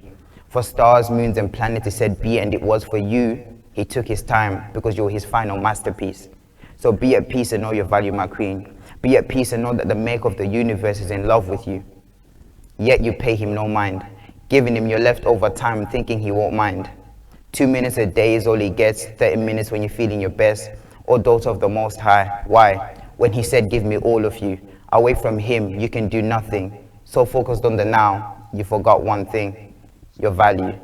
For stars, moons, and planets, he said be, and it was. For you, he took his time because you were his final masterpiece. So be at peace and know your value, my queen. Be at peace and know that the maker of the universe is in love with you. Yet you pay him no mind, giving him your leftover time thinking he won't mind. 2 minutes a day is all he gets, 30 minutes when you're feeling your best. Oh, daughter of the Most High, why? When he said, give me all of you. Away from him, you can do nothing. So focused on the now, you forgot one thing, your value.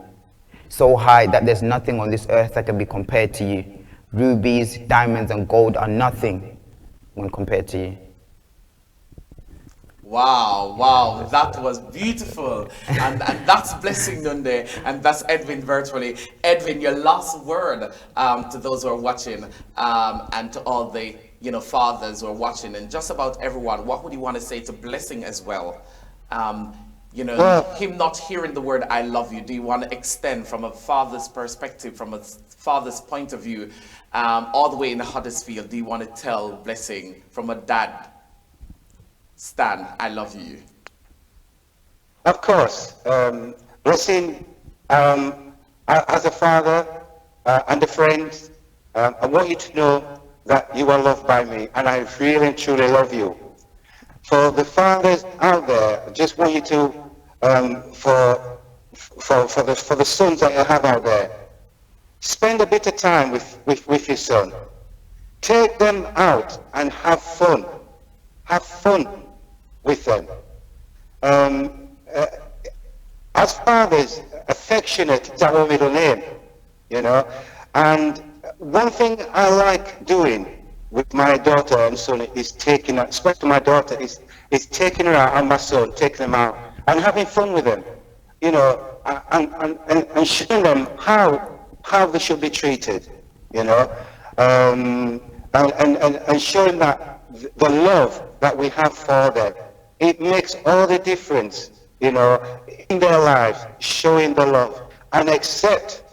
So high that there's nothing on this earth that can be compared to you. Rubies, diamonds, and gold are nothing when compared to you. Wow, wow, that was beautiful. And that's Blessing Nunde, and that's Edwin virtually. Edwin, your last word to those who are watching, and to all the fathers who are watching, and just about everyone, what would you want to say to Blessing as well? Him not hearing the word I love you, do you want to extend from a father's perspective, from a father's point of view, all the way in Huddersfield, do you want to tell Blessing from a dad, Stan, I love you? Of course. Blessing, as a father and a friend, I want you to know that you are loved by me, and I really and truly love you. For the fathers out there, I just want you to, for the sons that you have out there, spend a bit of time with your son. Take them out and have fun. Have fun with them. As fathers, affectionate is our middle name, and one thing I like doing with my daughter and son is especially my daughter, is taking her out, and my son, taking them out and having fun with them, and showing them how they should be treated, and showing that the love that we have for them. It makes all the difference, in their lives, showing the love and accept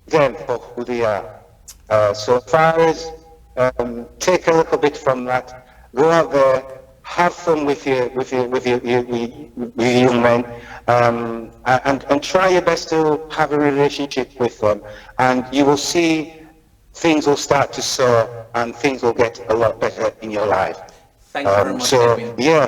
them for who they are. So fathers, take a little bit from that. Go out there, have fun with your young men, and try your best to have a relationship with them, and you will see things will start to soar and things will get a lot better in your life. Thank you very much, Edwin. Yeah.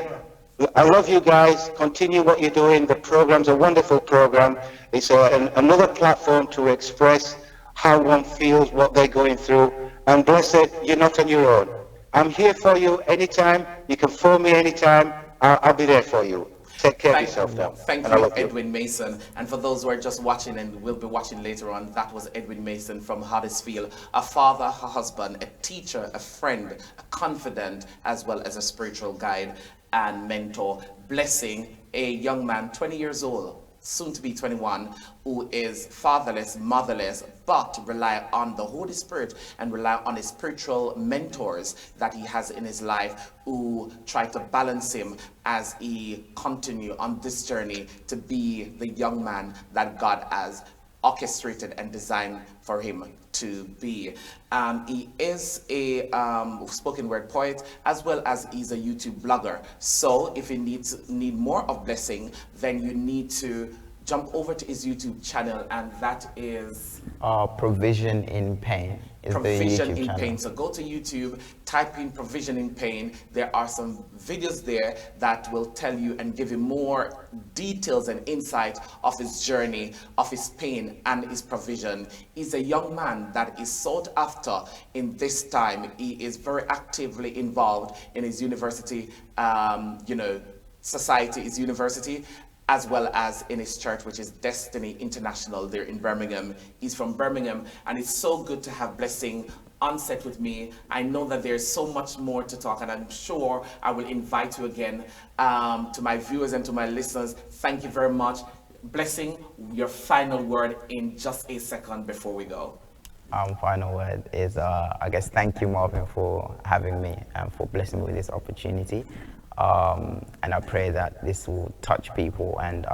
I love you guys. Continue what you're doing. The program's a wonderful program. It's another platform to express how one feels, what they're going through. And blessed, you're not on your own. I'm here for you anytime. You can phone me anytime. I'll be there for you. Take care of yourself now. Thank you, Edwin Mason. And for those who are just watching and will be watching later on, that was Edwin Mason from Huddersfield, a father, a husband, a teacher, a friend, a confidant, as well as a spiritual guide and mentor. Blessing, a young man, 20 years old, soon to be 21, who is fatherless, motherless, but rely on the Holy Spirit and rely on his spiritual mentors that he has in his life, who try to balance him as he continue on this journey to be the young man that God has orchestrated and designed for him to be. He is a spoken word poet, as well as he's a YouTube blogger. So if you need more of Blessing, then you need to jump over to his YouTube channel, and that is Provision in Pain. Provision in Pain. So go to YouTube, type in Provision in Pain. There are some videos there that will tell you and give you more details and insight of his journey, of his pain and his provision. He's a young man that is sought after in this time. He is very actively involved in his university, society, his university, as well as in his church, which is Destiny International there in Birmingham. He's from Birmingham, and it's so good to have Blessing on set with me. I know that there's so much more to talk, and I'm sure I will invite you again. To my viewers and to my listeners, thank you very much. Blessing, your final word in just a second before we go. Final word is, I guess, thank you, Marvin, for having me and for blessing me with this opportunity. And I pray that this will touch people and,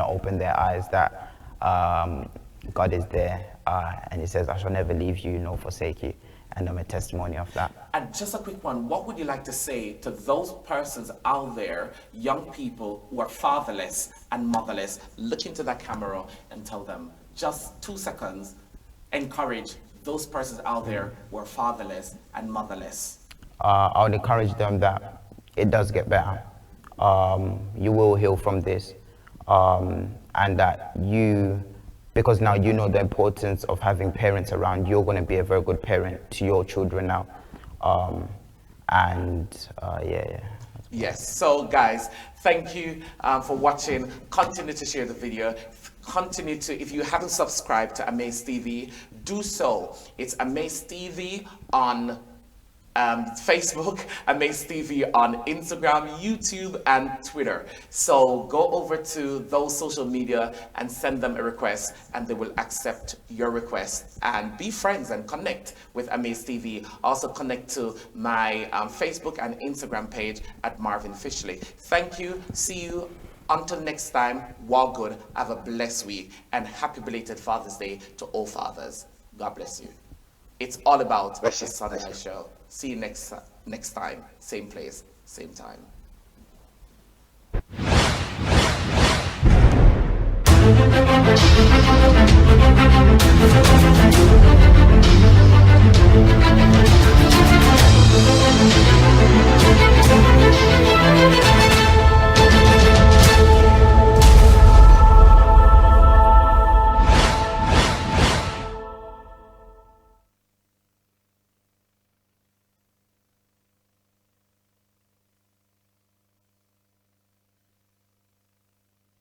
open their eyes that God is there. And he says, I shall never leave you nor forsake you. And I'm a testimony of that. And just a quick one, what would you like to say to those persons out there, young people who are fatherless and motherless? Look into that camera and tell them, just 2 seconds, encourage those persons out there who are fatherless and motherless? I would encourage them that it does get better. You will heal from this, and that because now you know the importance of having parents around, you're going to be a very good parent to your children now. Yeah. Yes, so guys, thank you for watching. Continue to share the video. Continue to, if you haven't subscribed to AMAZE TV, do so. It's AMAZE TV on Facebook, AMAZE TV on Instagram, YouTube, and Twitter. So go over to those social media and send them a request, and they will accept your request and be friends and connect with AMAZE TV. Also connect to my Facebook and Instagram page at Marvin Fishley. Thank you. See you. Until next time, walk good, have a blessed week, and happy belated Father's Day to all fathers. God bless you. It's all about the Sunrise Show. See you next time, same place, same time.